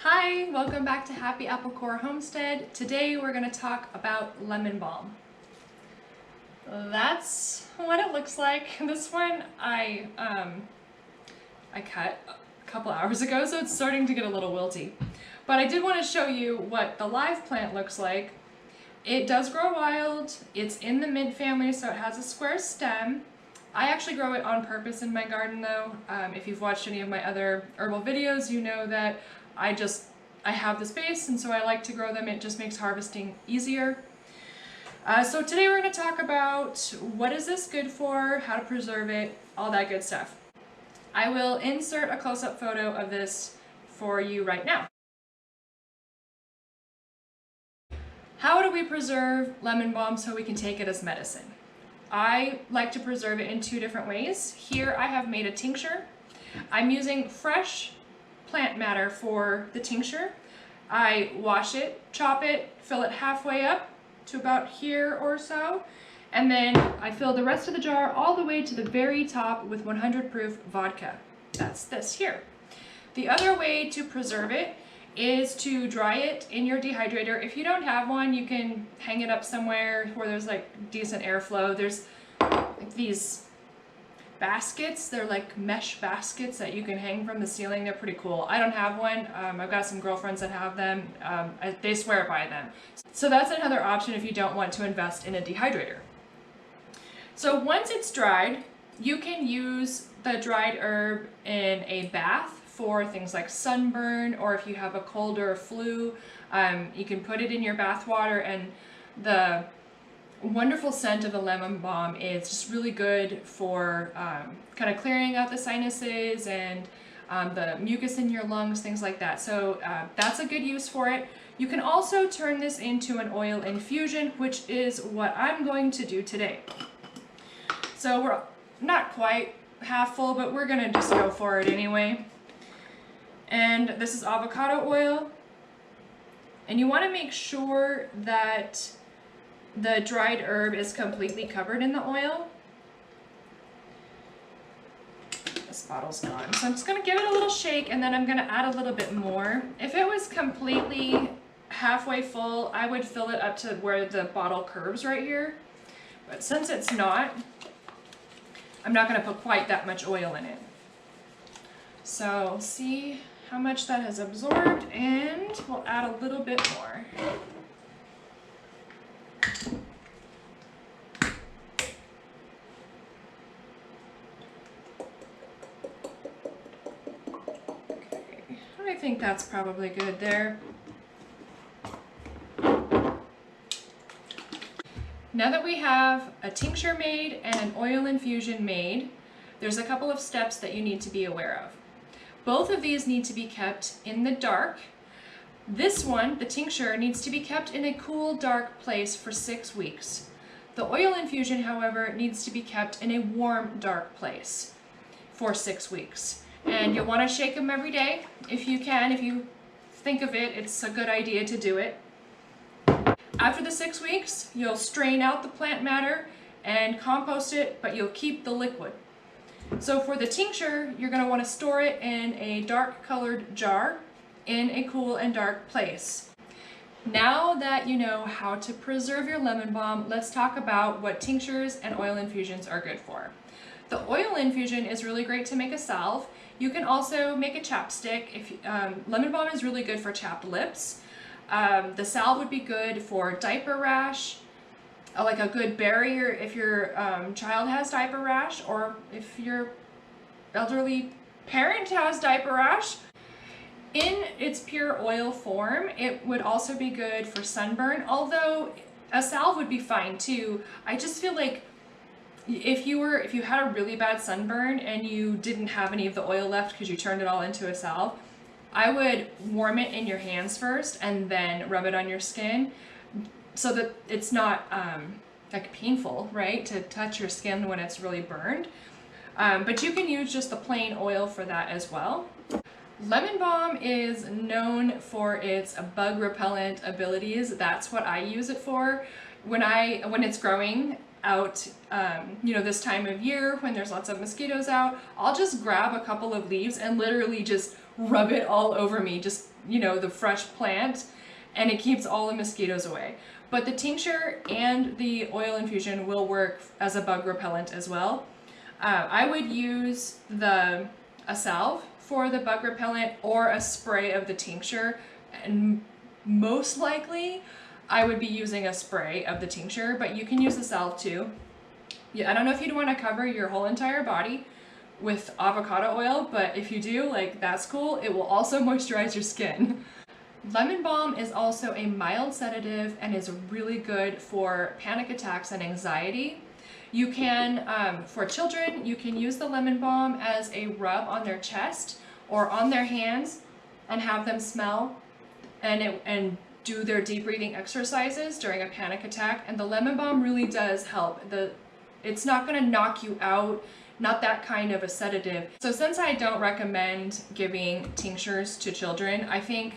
Hi, welcome back to Happy Apple Core Homestead. Today we're going to talk about lemon balm. That's what it looks like. This one I cut a couple hours ago, so it's starting to get a little wilty. But I did want to show you what the live plant looks like. It does grow wild. It's in the mint family, so it has a square stem. I actually grow it on purpose in my garden though. If you've watched any of my other herbal videos, you know that I have the space, and so I like to grow them. It just makes harvesting easier. So today we're going to talk about what is this good for, how to preserve it, all that good stuff. I will insert a close-up photo of this for you right now. How do we preserve lemon balm so we can take it as medicine? I like to preserve it in two different ways. Here I have made a tincture. I'm using fresh plant matter for the tincture. I wash it, chop it, fill it halfway up to about here or so, and then I fill the rest of the jar all the way to the very top with 100 proof vodka. That's this here. The other way to preserve it is to dry it in your dehydrator. If you don't have one, you can hang it up somewhere where there's like decent airflow. There's like these baskets, they're like mesh baskets that you can hang from the ceiling. They're pretty cool. I don't have one. I've got some girlfriends that have them. They swear by them. So that's another option if you don't want to invest in a dehydrator. So once it's dried, you can use the dried herb in a bath for things like sunburn, or if you have a cold or a flu, you can put it in your bath water, and the wonderful scent of the lemon balm is just really good for kind of clearing out the sinuses and the mucus in your lungs, things like that. So that's a good use for it. You can also turn this into an oil infusion, which is what I'm going to do today. So we're not quite half full, but we're gonna just go for it anyway. And this is avocado oil. And you want to make sure that the dried herb is completely covered in the oil. This bottle's gone. So I'm just going to give it a little shake, and then I'm going to add a little bit more. If it was completely halfway full, I would fill it up to where the bottle curves right here. But since it's not, I'm not going to put quite that much oil in it. So see how much that has absorbed, and we'll add a little bit more. Okay, I think that's probably good there. Now that we have a tincture made and an oil infusion made, there's a couple of steps that you need to be aware of. Both of these need to be kept in the dark. This one, the tincture, needs to be kept in a cool, dark place for 6 weeks. The oil infusion, however, needs to be kept in a warm, dark place for 6 weeks. And you'll want to shake them every day if you can. If you think of it, it's a good idea to do it. After the 6 weeks, you'll strain out the plant matter and compost it, but you'll keep the liquid. So for the tincture, you're going to want to store it in a dark colored jar in a cool and dark place. Now that you know how to preserve your lemon balm, let's talk about what tinctures and oil infusions are good for. The oil infusion is really great to make a salve. You can also make a chapstick. Lemon balm is really good for chapped lips. The salve would be good for diaper rash, like a good barrier if your child has diaper rash, or if your elderly parent has diaper rash. In its pure oil form, it would also be good for sunburn, although a salve would be fine too. I just feel like if you had a really bad sunburn and you didn't have any of the oil left because you turned it all into a salve, I would warm it in your hands first and then rub it on your skin, so that it's not like painful, right, to touch your skin when it's really burned. But you can use just the plain oil for that as well. Lemon balm is known for its bug repellent abilities. That's what I use it for. When it's growing, out, this time of year when there's lots of mosquitoes out, I'll just grab a couple of leaves and literally just rub it all over me, just, the fresh plant, and it keeps all the mosquitoes away. But the tincture and the oil infusion will work as a bug repellent as well. I would use a salve for the bug repellent or a spray of the tincture, and most likely I would be using a spray of the tincture, but you can use the salve too. Yeah, I don't know if you'd want to cover your whole entire body with avocado oil, but if you do, that's cool. It will also moisturize your skin. Lemon balm is also a mild sedative and is really good for panic attacks and anxiety. You can, for children, you can use the lemon balm as a rub on their chest or on their hands and have them smell and do their deep breathing exercises during a panic attack. And the lemon balm really does help. It's not going to knock you out, not that kind of a sedative. So since I don't recommend giving tinctures to children, I think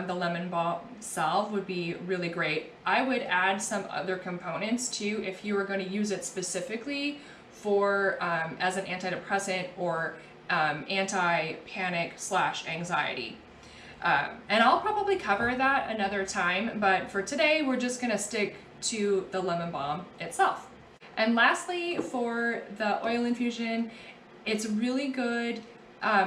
the lemon balm salve would be really great. I would add some other components too if you were going to use it specifically for as an antidepressant or anti-panic / anxiety. And I'll probably cover that another time, but for today we're just going to stick to the lemon balm itself. And lastly, for the oil infusion, it's really good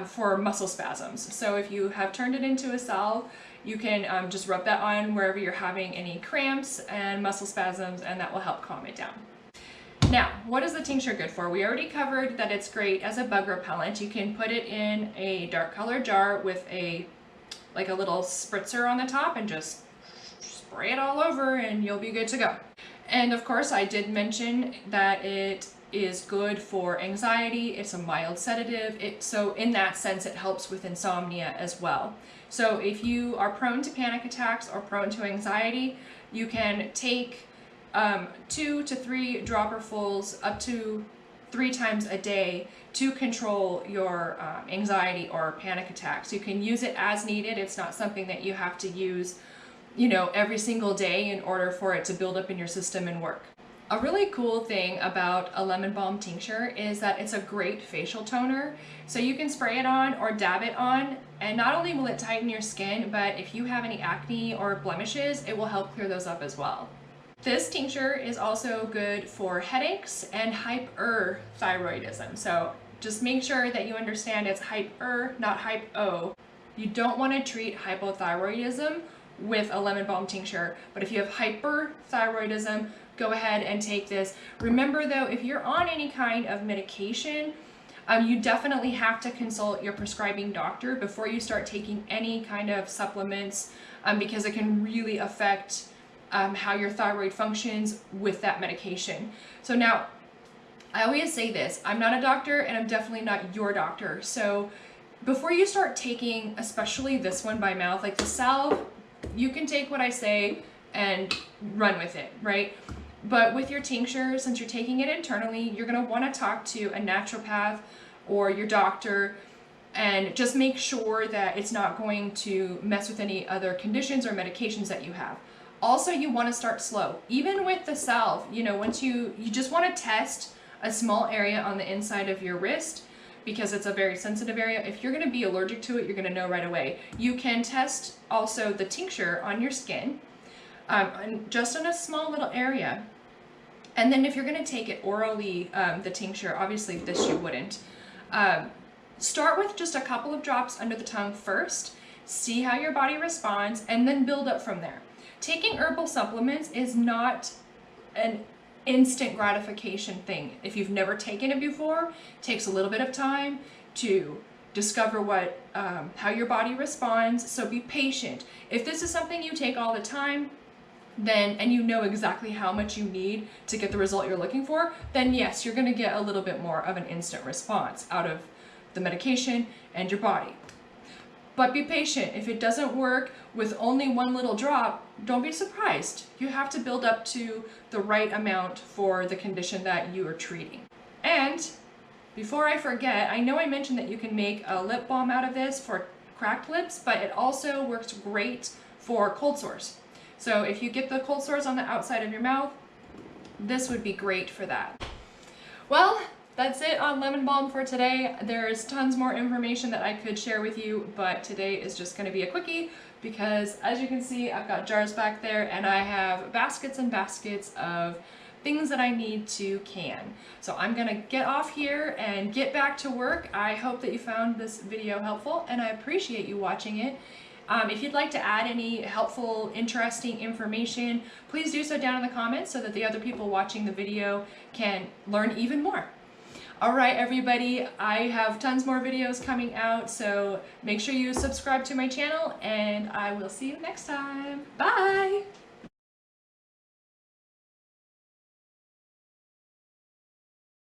for muscle spasms. So if you have turned it into a salve, you can just rub that on wherever you're having any cramps and muscle spasms, and that will help calm it down. Now, what is the tincture good for? We already covered that it's great as a bug repellent. You can put it in a dark colored jar with a little spritzer on the top and just spray it all over and you'll be good to go. And of course, I did mention that it is good for anxiety. It's a mild sedative. So in that sense, it helps with insomnia as well. So if you are prone to panic attacks or prone to anxiety, you can take 2 to 3 dropperfuls up to 3 times a day to control your anxiety or panic attacks. You can use it as needed. It's not something that you have to use every single day in order for it to build up in your system and work. A really cool thing about a lemon balm tincture is that it's a great facial toner. So you can spray it on or dab it on, and not only will it tighten your skin, but if you have any acne or blemishes, it will help clear those up as well. This tincture is also good for headaches and hyperthyroidism. So just make sure that you understand it's hyper, not hypo. You don't want to treat hypothyroidism with a lemon balm tincture, but if you have hyperthyroidism, go ahead and take this. Remember though, if you're on any kind of medication, you definitely have to consult your prescribing doctor before you start taking any kind of supplements, because it can really affect how your thyroid functions with that medication. So now, I always say this, I'm not a doctor and I'm definitely not your doctor. So before you start taking, especially this one by mouth, like the salve, you can take what I say and run with it, right? But with your tincture, since you're taking it internally, you're going to want to talk to a naturopath or your doctor and just make sure that it's not going to mess with any other conditions or medications that you have. Also, you want to start slow. Even with the salve, once you just want to test a small area on the inside of your wrist, because it's a very sensitive area. If you're going to be allergic to it, you're going to know right away. You can test also the tincture on your skin, just in a small little area. And then if you're going to take it orally, the tincture, obviously this you wouldn't. Start with just a couple of drops under the tongue first, see how your body responds, and then build up from there. Taking herbal supplements is not an instant gratification thing. If you've never taken it before, it takes a little bit of time to discover how your body responds, so be patient. If this is something you take all the time, and you know exactly how much you need to get the result you're looking for, then yes, you're going to get a little bit more of an instant response out of the medication and your body. But be patient. If it doesn't work with only one little drop, don't be surprised. You have to build up to the right amount for the condition that you are treating. And before I forget, I know I mentioned that you can make a lip balm out of this for cracked lips, but it also works great for cold sores. So if you get the cold sores on the outside of your mouth, this would be great for that. Well, that's it on lemon balm for today. There's tons more information that I could share with you, but today is just going to be a quickie because, as you can see, I've got jars back there and I have baskets and baskets of things that I need to can. So I'm gonna get off here and get back to work. I hope that you found this video helpful and I appreciate you watching it. If you'd like to add any helpful, interesting information, please do so down in the comments so that the other people watching the video can learn even more. All right, everybody, I have tons more videos coming out, so make sure you subscribe to my channel and I will see you next time. Bye!